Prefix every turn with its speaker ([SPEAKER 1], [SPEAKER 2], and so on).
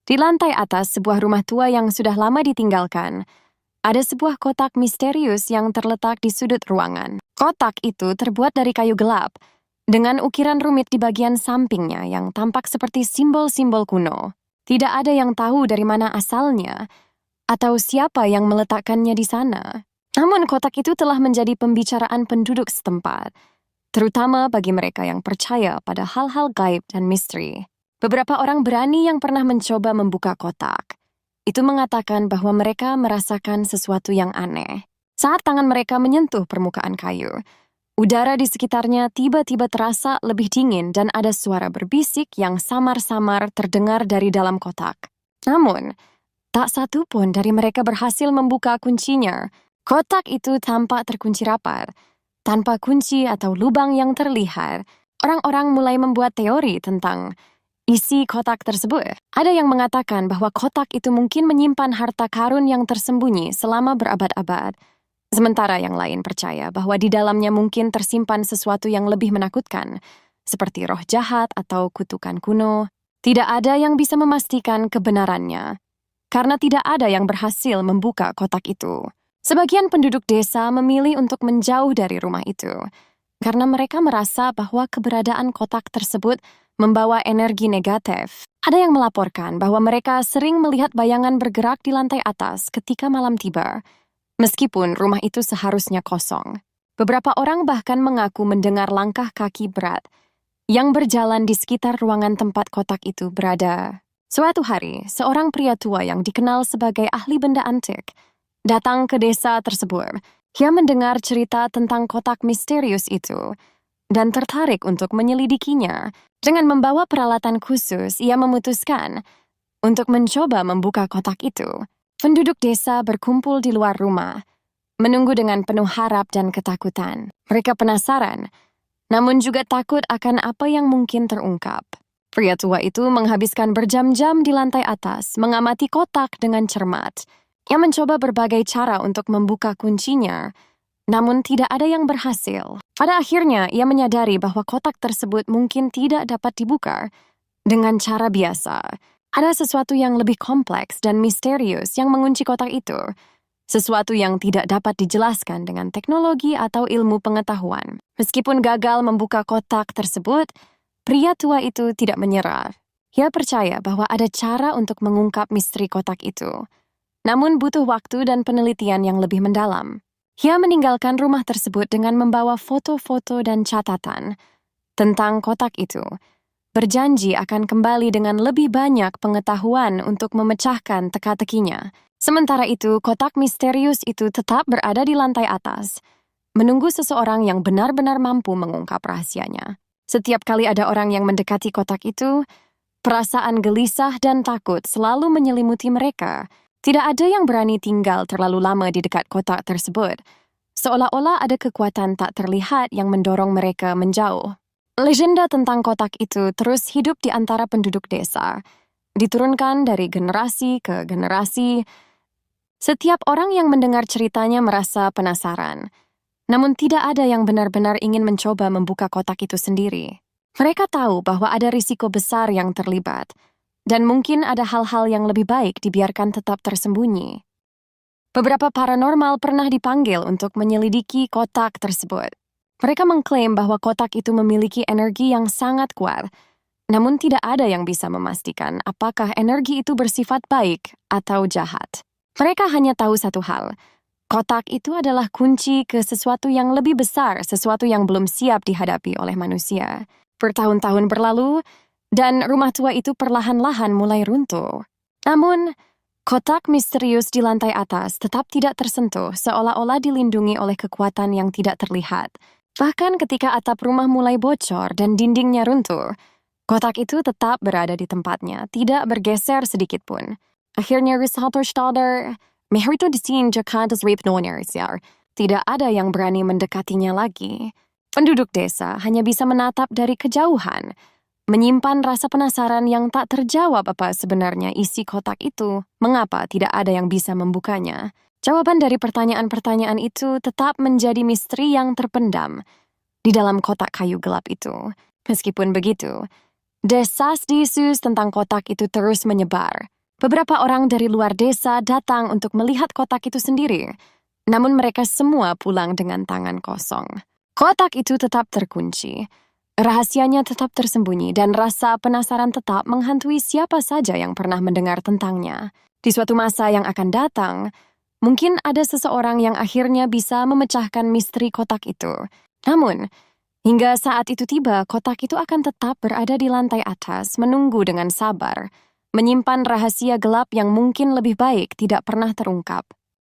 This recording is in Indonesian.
[SPEAKER 1] Di lantai atas sebuah rumah tua yang sudah lama ditinggalkan, ada sebuah kotak misterius yang terletak di sudut ruangan. Kotak itu terbuat dari kayu gelap, dengan ukiran rumit di bagian sampingnya yang tampak seperti simbol-simbol kuno. Tidak ada yang tahu dari mana asalnya, atau siapa yang meletakkannya di sana. Namun kotak itu telah menjadi pembicaraan penduduk setempat, terutama bagi mereka yang percaya pada hal-hal gaib dan misteri. Beberapa orang berani yang pernah mencoba membuka kotak itu mengatakan bahwa mereka merasakan sesuatu yang aneh. Saat tangan mereka menyentuh permukaan kayu, udara di sekitarnya tiba-tiba terasa lebih dingin dan ada suara berbisik yang samar-samar terdengar dari dalam kotak. Namun, tak satu pun dari mereka berhasil membuka kuncinya. Kotak itu tampak terkunci rapat. Tanpa kunci atau lubang yang terlihat, orang-orang mulai membuat teori tentang isi kotak tersebut. Ada yang mengatakan bahwa kotak itu mungkin menyimpan harta karun yang tersembunyi selama berabad-abad. Sementara yang lain percaya bahwa di dalamnya mungkin tersimpan sesuatu yang lebih menakutkan, seperti roh jahat atau kutukan kuno. Tidak ada yang bisa memastikan kebenarannya, karena tidak ada yang berhasil membuka kotak itu. Sebagian penduduk desa memilih untuk menjauh dari rumah itu, karena mereka merasa bahwa keberadaan kotak tersebut membawa energi negatif. Ada yang melaporkan bahwa mereka sering melihat bayangan bergerak di lantai atas ketika malam tiba, meskipun rumah itu seharusnya kosong. Beberapa orang bahkan mengaku mendengar langkah kaki berat yang berjalan di sekitar ruangan tempat kotak itu berada. Suatu hari, seorang pria tua yang dikenal sebagai ahli benda antik datang ke desa tersebut. Ia mendengar cerita tentang kotak misterius itu dan tertarik untuk menyelidikinya. Dengan membawa peralatan khusus, ia memutuskan untuk mencoba membuka kotak itu. Penduduk desa berkumpul di luar rumah, menunggu dengan penuh harap dan ketakutan. Mereka penasaran, namun juga takut akan apa yang mungkin terungkap. Pria tua itu menghabiskan berjam-jam di lantai atas, mengamati kotak dengan cermat. Ia mencoba berbagai cara untuk membuka kuncinya, namun tidak ada yang berhasil. Pada akhirnya, ia menyadari bahwa kotak tersebut mungkin tidak dapat dibuka dengan cara biasa. Ada sesuatu yang lebih kompleks dan misterius yang mengunci kotak itu. Sesuatu yang tidak dapat dijelaskan dengan teknologi atau ilmu pengetahuan. Meskipun gagal membuka kotak tersebut, pria tua itu tidak menyerah. Ia percaya bahwa ada cara untuk mengungkap misteri kotak itu. Namun butuh waktu dan penelitian yang lebih mendalam. Ia meninggalkan rumah tersebut dengan membawa foto-foto dan catatan tentang kotak itu, berjanji akan kembali dengan lebih banyak pengetahuan untuk memecahkan teka-tekinya. Sementara itu, kotak misterius itu tetap berada di lantai atas, menunggu seseorang yang benar-benar mampu mengungkap rahasianya. Setiap kali ada orang yang mendekati kotak itu, perasaan gelisah dan takut selalu menyelimuti mereka. Tidak ada yang berani tinggal terlalu lama di dekat kotak tersebut, seolah-olah ada kekuatan tak terlihat yang mendorong mereka menjauh. Legenda tentang kotak itu terus hidup di antara penduduk desa, diturunkan dari generasi ke generasi. Setiap orang yang mendengar ceritanya merasa penasaran, namun tidak ada yang benar-benar ingin mencoba membuka kotak itu sendiri. Mereka tahu bahwa ada risiko besar yang terlibat, dan mungkin ada hal-hal yang lebih baik dibiarkan tetap tersembunyi. Beberapa paranormal pernah dipanggil untuk menyelidiki kotak tersebut. Mereka mengklaim bahwa kotak itu memiliki energi yang sangat kuat, namun tidak ada yang bisa memastikan apakah energi itu bersifat baik atau jahat. Mereka hanya tahu satu hal, kotak itu adalah kunci ke sesuatu yang lebih besar, sesuatu yang belum siap dihadapi oleh manusia. Bertahun-tahun berlalu, dan rumah tua itu perlahan-lahan mulai runtuh. Namun, kotak misterius di lantai atas tetap tidak tersentuh, seolah-olah dilindungi oleh kekuatan yang tidak terlihat. Bahkan ketika atap rumah mulai bocor dan dindingnya runtuh, kotak itu tetap berada di tempatnya, tidak bergeser sedikit pun. Akhirnya resultater Mehrito disin Jakarta's rape nonersiar. Tidak ada yang berani mendekatinya lagi. Penduduk desa hanya bisa menatap dari kejauhan, menyimpan rasa penasaran yang tak terjawab apa sebenarnya isi kotak itu, mengapa tidak ada yang bisa membukanya. Jawaban dari pertanyaan-pertanyaan itu tetap menjadi misteri yang terpendam di dalam kotak kayu gelap itu. Meskipun begitu, Desas-desus tentang kotak itu terus menyebar. Beberapa orang dari luar desa datang untuk melihat kotak itu sendiri, namun mereka semua pulang dengan tangan kosong. Kotak itu tetap terkunci. Rahasianya tetap tersembunyi dan rasa penasaran tetap menghantui siapa saja yang pernah mendengar tentangnya. Di suatu masa yang akan datang, mungkin ada seseorang yang akhirnya bisa memecahkan misteri kotak itu. Namun, hingga saat itu tiba, kotak itu akan tetap berada di lantai atas, menunggu dengan sabar, menyimpan rahasia gelap yang mungkin lebih baik tidak pernah terungkap.